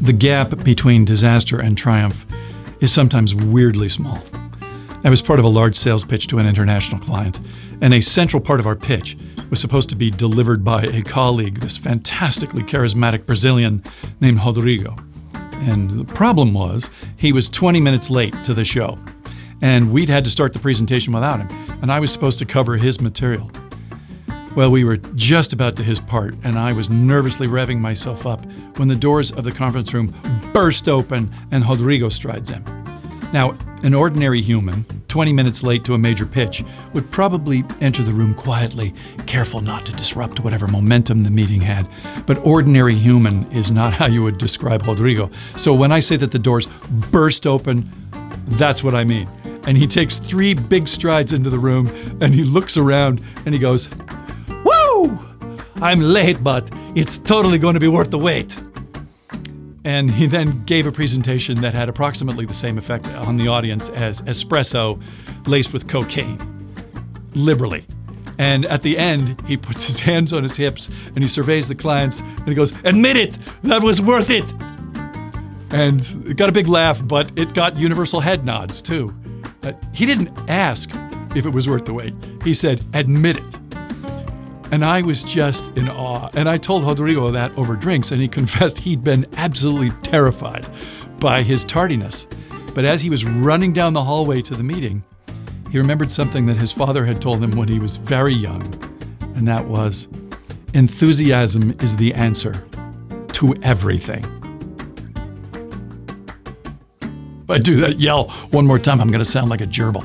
The gap between disaster and triumph is sometimes weirdly small. I was part of a large sales pitch to an international client, and a central part of our pitch was supposed to be delivered by a colleague, this fantastically charismatic Brazilian named Rodrigo. And the problem was, he was 20 minutes late to the show, and we'd had to start the presentation without him, and I was supposed to cover his material. Well, we were just about to his part, and I was nervously revving myself up when the doors of the conference room burst open and Rodrigo strides in. Now, an ordinary human, 20 minutes late to a major pitch, would probably enter the room quietly, careful not to disrupt whatever momentum the meeting had. But ordinary human is not how you would describe Rodrigo. So when I say that the doors burst open, that's what I mean. And he takes 3 big strides into the room, and he looks around, and he goes, "Woo! I'm late, but it's totally going to be worth the wait." And he then gave a presentation that had approximately the same effect on the audience as espresso laced with cocaine, liberally. And at the end, he puts his hands on his hips and he surveys the clients and he goes, "Admit it, that was worth it." And it got a big laugh, but it got universal head nods too. He didn't ask if it was worth the wait. He said, "Admit it." And I was just in awe. And I told Rodrigo that over drinks, and he confessed he'd been absolutely terrified by his tardiness. But as he was running down the hallway to the meeting, he remembered something that his father had told him when he was very young, and that was, enthusiasm is the answer to everything. If I do that yell one more time, I'm going to sound like a gerbil.